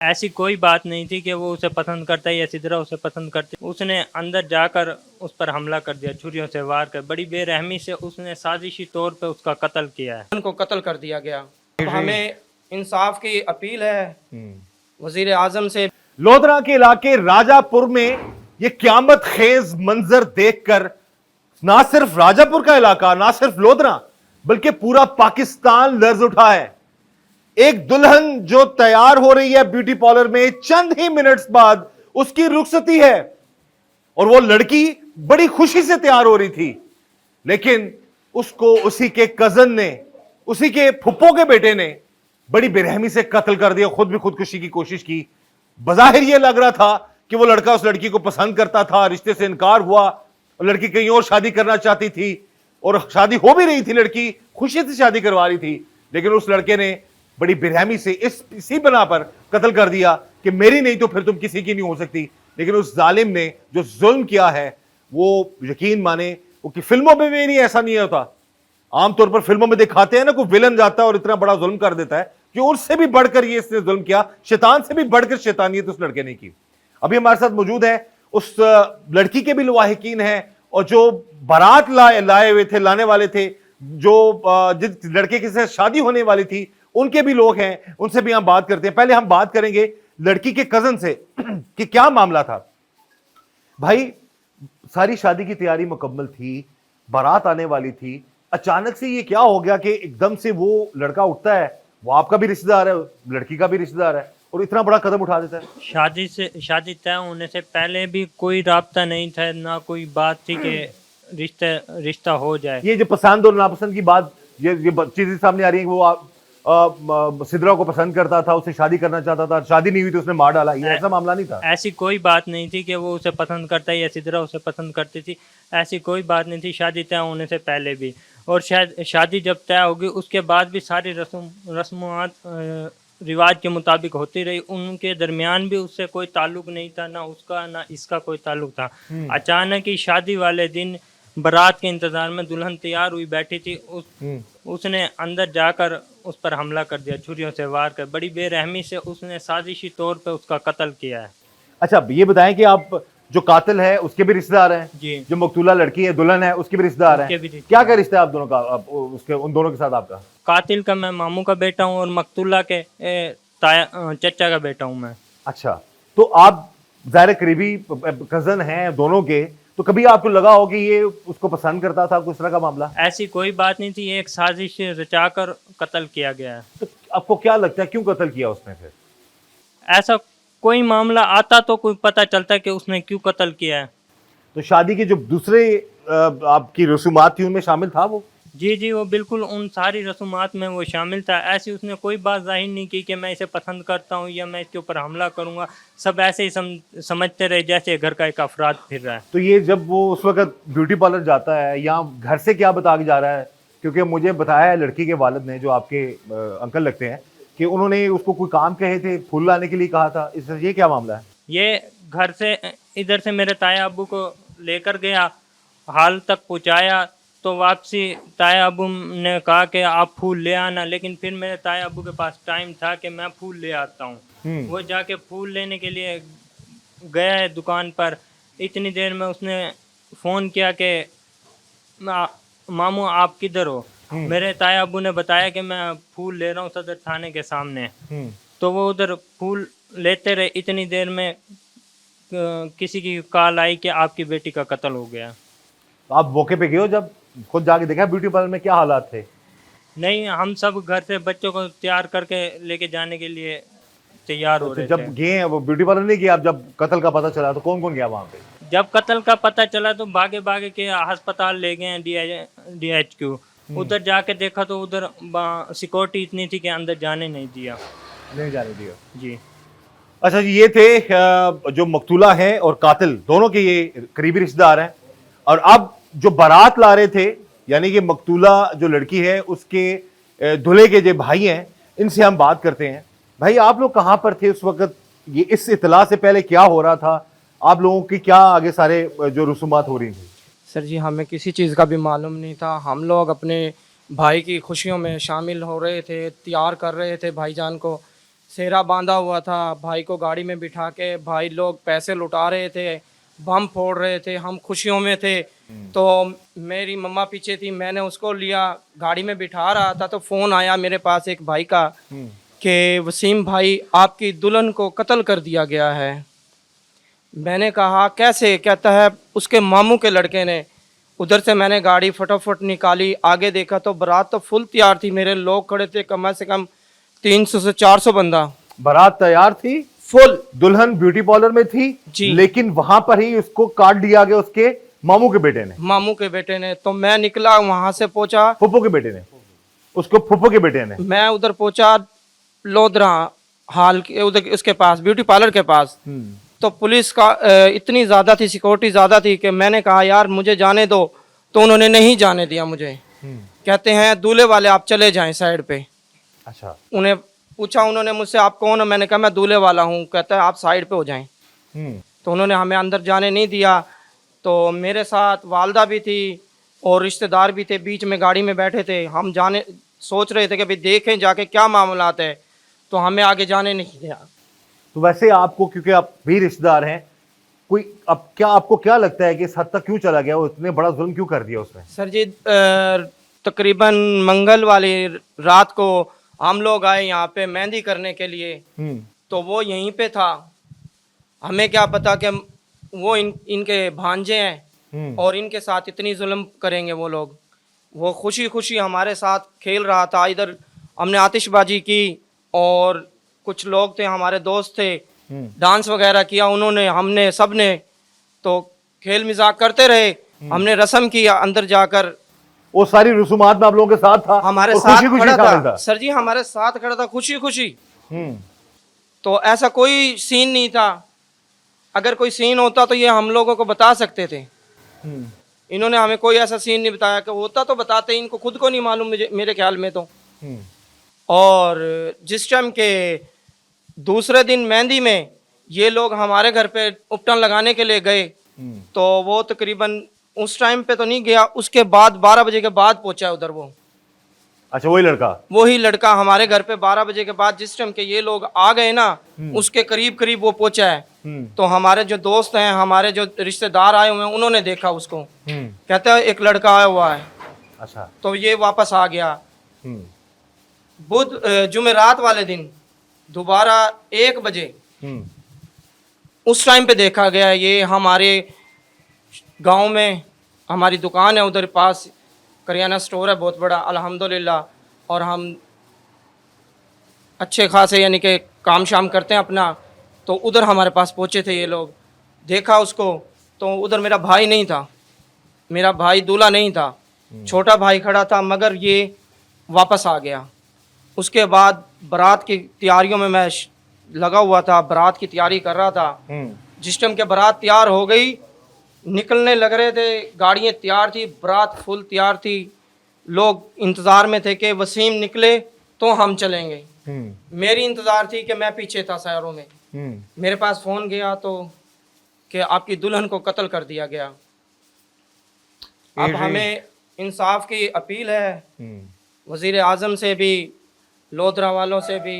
ऐसी कोई बात नहीं थी कि वो उसे पसंद करता है या सिदरा उसे पसंद करती। उसने अंदर जाकर उस पर हमला कर दिया, छुरियों से वार कर। बड़ी बेरहमी से उसने साजिशी तौर पे उसका कत्ल किया है। उनको कत्ल कर दिया गया। अब हमें इंसाफ की अपील है वजीर आजम से। लोधरा के इलाके राजापुर में ये क्यामत खेज मंजर देखकर ना सिर्फ राजापुर का इलाका, ना सिर्फ लोधरा, बल्कि पूरा पाकिस्तान लर्ज उठा है। एक दुल्हन जो तैयार हो रही है ब्यूटी पार्लर में, चंद ही मिनट्स बाद उसकी रुखसती है और वो लड़की बड़ी खुशी से तैयार हो रही थी, लेकिन उसको उसी के कजन ने, उसी के फुप्पो के बेटे ने बड़ी बेरहमी से कत्ल कर दिया। खुद भी खुदकुशी की कोशिश की। बज़ाहिर यह लग रहा था कि वो लड़का उस लड़की को पसंद करता था, रिश्ते से इनकार हुआ और लड़की कहीं और शादी करना चाहती थी और शादी हो भी रही थी, लड़की खुशी से शादी करवा रही थी, लेकिन उस लड़के ने बड़ी बेरहमी से इसी बना पर कत्ल कर दिया कि मेरी नहीं तो फिर तुम किसी की नहीं हो सकती। लेकिन उस जालिम ने जो जुल्म किया है वो यकीन माने, वो कि फिल्मों में भी नहीं, ऐसा नहीं होता। आमतौर पर फिल्मों में दिखाते हैं ना, कोई विलन जाता है और इतना बड़ा जुल्म कर देता है कि उससे भी बढ़कर ये इसने जुल्म किया, शैतान से भी बढ़कर शैतानियत उस लड़के ने की। अभी हमारे साथ मौजूद है, उस लड़की के भी लवाहिकीन हैं और जो बारात लाए हुए थे, लाने वाले थे, जो जिस लड़के के साथ शादी होने वाली थी, उनके भी लोग हैं, उनसे भी हम बात करते हैं। पहले हम बात करेंगे लड़की के कजन से कि क्या मामला था। भाई, सारी शादी की तैयारी मुकम्मल थी, बारात आने वाली थी, अचानक से ये क्या हो गया कि एकदम से वो लड़का उठता है, वो आपका भी रिश्तेदार है, लड़की का भी रिश्तेदार है, और इतना बड़ा कदम उठा देता है। शादी तय होने से पहले भी कोई राब्ता नहीं था, ना कोई बात थी कि रिश्ता हो जाए। ये जो पसंद और नापसंद की बात, ये चीजें सामने आ रही है कि वो सिद्रा को पसंद करता था, उससे शादी करना चाहता था, शादी नहीं हुई तो उसने मार डाला, ये ऐसा मामला नहीं था। ऐसी कोई बात नहीं थी कि वो उसे पसंद करता है या सिद्रा उसे पसंद करती थी, ऐसी कोई बात नहीं थी शादी तय होने से पहले भी। और शादी जब तय होगी उसके बाद भी सारी रस्मात रिवाज के मुताबिक होती रही। उनके दरमियान भी उससे कोई ताल्लुक नहीं था, ना उसका ना इसका कोई ताल्लुक था। अचानक ही शादी वाले दिन बारात के इंतजार में दुल्हन तैयार हुई बैठी थी, उसने अंदर जाकर उस पर हमला कर दिया, छुरियों से वार कर। बड़ी बेरहमी से उसने साजिशी तौर पे उसका कत्ल किया है। अच्छा, ये बताएं कि आप जो कातिल है उसके भी रिश्तेदार हैं जी। जो मकतूला लड़की है, दुल्हन है, उसके भी रिश्तेदार हैं। क्या क्या रिश्ता है आप दोनों का, उसके उन दोनों के साथ आपका? कातिल का मैं मामू का बेटा हूँ और मकतूला के चचा का बेटा हूँ मैं। अच्छा, तो आप ज़ाहिर करीबी कजन हैं दोनों के, तो कभी आपको लगा हो कि ये उसको पसंद करता था, कुछ तरह का मामला? ऐसी कोई बात नहीं थी, ये एक साजिश रचाकर कत्ल किया गया है। तो आपको क्या लगता है क्यों कत्ल किया उसने फिर? ऐसा कोई मामला आता तो कोई पता चलता कि उसने क्यों कत्ल किया है। तो शादी के जो दूसरे आपकी रसूमात थी उनमें शामिल था वो? जी जी, वो बिल्कुल उन सारी रसूमात में वो शामिल था। ऐसी उसने कोई बात जाहिर नहीं की कि मैं इसे पसंद करता हूँ या मैं इसके ऊपर हमला करूँगा। सब ऐसे ही समझते रहे जैसे घर का एक अफराद फिर रहा है। तो ये जब वो उस वक्त ब्यूटी पार्लर जाता है, या घर से क्या बता के जा रहा है? क्योंकि मुझे बताया है लड़की के वालिद ने, जो आपके अंकल लगते हैं, कि उन्होंने उसको कोई काम कहे थे, फूल लाने के लिए कहा था। ये क्या मामला है? ये घर से इधर से मेरे ताया अब्बू को लेकर गया, हाल तक पहुँचाया, तो वापसी ताया अब्बू ने कहा कि आप फूल ले आना। लेकिन फिर मेरे ताया अब्बू के पास टाइम था कि मैं फूल ले आता हूँ। वो जाके फूल लेने के लिए गया है दुकान पर। इतनी देर में उसने फ़ोन किया कि मामू आप किधर हो? मेरे ताया अब्बू ने बताया कि मैं फूल ले रहा हूँ सदर थाने के सामने। तो वो उधर फूल लेते रहे। इतनी देर में किसी की कॉल आई कि आपकी बेटी का कत्ल हो गया। आप मौके पे गए हो, जब खुद जाके देखा ब्यूटी पार्लर में क्या हालात थे? नहीं, हम सब घर से बच्चों को तैयार करके लेके जाने के लिए तैयार हो रहे थे। जब गए हैं वो ब्यूटी पार्लर नहीं गया, आप जब कत्ल का पता चला तो कौन कौन गया वहाँ पे? जब कत्ल का पता चला तो भागे भागे के अस्पताल ले गए हैं, DHQ। उधर जाके देखा तो उधर सिक्योरिटी इतनी थी कि अंदर जाने नहीं जाने दिया जी। अच्छा जी, ये थे जो मकतूला है और कातिल, दोनों के ये करीबी रिश्तेदार हैं। और अब जो बारात ला रहे थे, यानी कि मकतूला जो लड़की है उसके दूल्हे के जो भाई हैं, इनसे हम बात करते हैं। भाई, आप लोग कहाँ पर थे उस वक्त? ये इस इतला से पहले क्या हो रहा था? आप लोगों की क्या आगे सारे जो रसूमात हो रही थी? सर जी, हमें किसी चीज़ का भी मालूम नहीं था। हम लोग अपने भाई की खुशियों में शामिल हो रहे थे, तैयार कर रहे थे भाईजान को। सेहरा बांधा हुआ था, भाई को गाड़ी में बिठा के भाई लोग पैसे लुटा रहे थे, बम फोड़ रहे थे, हम खुशियों में थे। तो मेरी मम्मा पीछे थी, मैंने उसको लिया, गाड़ी में बिठा रहा था तो फ़ोन आया मेरे पास एक भाई का कि वसीम भाई आपकी दुल्हन को कत्ल कर दिया गया है। मैंने कहा कैसे? कहता है उसके मामू के लड़के ने। उधर से मैंने गाड़ी फटाफट निकाली, आगे देखा तो बारात तो फुल तैयार थी, मेरे लोग खड़े थे, कम से कम 300 से 400 बंदा। बारात तैयार थी, फुल। दुल्हन ब्यूटी पार्लर में थी जी। लेकिन वहां पर ही उसको काट दिया गया उसके मामू के बेटे ने। मामू के बेटे ने। तो मैं निकला वहां से, पहुंचा, फुप्पो के बेटे ने, उसको फुप्पो के बेटे ने। मैं उधर पहुंचा लोधरा हाल के उधर उसके पास, ब्यूटी पार्लर के पास। तो पुलिस का इतनी ज़्यादा थी, सिक्योरिटी ज़्यादा थी कि मैंने कहा यार मुझे जाने दो, तो उन्होंने नहीं जाने दिया मुझे। कहते हैं दूल्हे वाले आप चले जाएं साइड पे। अच्छा। उन्हें पूछा उन्होंने मुझसे आप कौन हो? मैंने कहा मैं दूल्हे वाला हूँ। कहता है आप साइड पे हो जाएं। तो उन्होंने हमें अंदर जाने नहीं दिया। तो मेरे साथ वालदा भी थी और रिश्तेदार भी थे, बीच में गाड़ी में बैठे थे। हम जाने सोच रहे थे कि भाई देखें जाके क्या मामलात है, तो हमें आगे जाने नहीं दिया। तो वैसे आपको, क्योंकि आप भी रिश्तेदार हैं, कोई अब क्या आपको क्या लगता है कि इस हद तक क्यों चला गया, वो इतने बड़ा जुल्म क्यों कर दिया उसने? सर जी तकरीबन मंगल वाली रात को हम लोग आए यहाँ पे मेहंदी करने के लिए, तो वो यहीं पे था। हमें क्या पता कि वो इनके भांजे हैं और इनके साथ इतनी जुल्म करेंगे वो लोग। वो खुशी खुशी हमारे साथ खेल रहा था। इधर हमने आतिशबाजी की और कुछ लोग थे हमारे दोस्त थे, डांस वगैरह किया उन्होंने, हमने सब ने, तो खेल मजाक करते रहे। हमने रस्म किया अंदर जाकर। वो सारी रसूमात में आप लोगों के साथ था, हमारे और साथ खुशी-खुशी खड़ा शामिल था सर जी, हमारे साथ खड़ा था खुशी खुशी। हम्म। तो ऐसा कोई सीन नहीं था। अगर कोई सीन होता तो ये हम लोगों को बता सकते थे। इन्होंने हमें कोई ऐसा सीन नहीं बताया, कि होता तो बताते, इनको खुद को नहीं मालूम मेरे ख्याल में तो। और जिस टाइम के दूसरे दिन मेहंदी में ये लोग हमारे घर पे उपटन लगाने के लिए गए, तो वो तकरीबन उस टाइम पे तो नहीं गया, उसके बाद 12 बजे के बाद पहुंचा उधर वो। अच्छा, वही लड़का हमारे घर पे 12 बजे के बाद जिस टाइम के ये लोग आ गए ना, उसके करीब करीब वो पहुंचा है। तो हमारे जो दोस्त हैं, हमारे जो रिश्तेदार आए हुए हैं, उन्होंने देखा उसको। कहते हैं एक लड़का आया हुआ है। अच्छा। तो ये वापस आ गया। जुमेरात वाले दिन दोबारा 1 बजे उस टाइम पे देखा गया। ये हमारे गांव में हमारी दुकान है, उधर पास करियाना स्टोर है बहुत बड़ा अल्हम्दुलिल्लाह, और हम अच्छे खासे यानी कि काम शाम करते हैं अपना। तो उधर हमारे पास पहुंचे थे ये लोग, देखा उसको। तो उधर मेरा भाई नहीं था, मेरा भाई दूल्हा नहीं था, छोटा भाई खड़ा था, मगर ये वापस आ गया। उसके बाद बारात की तैयारियों में मैं लगा हुआ था, बारात की तैयारी कर रहा था। जिस टाइम के बारात तैयार हो गई, निकलने लग रहे थे, गाड़ियाँ तैयार थी, बारात फुल तैयार थी, लोग इंतज़ार में थे कि वसीम निकले तो हम चलेंगे। मेरी इंतज़ार थी कि मैं पीछे था शहरों में। मेरे पास फ़ोन गया तो कि आपकी दुल्हन को कत्ल कर दिया गया। अब हमें इंसाफ की अपील है वज़ीर आज़म से भी, लोधरा वालों से भी,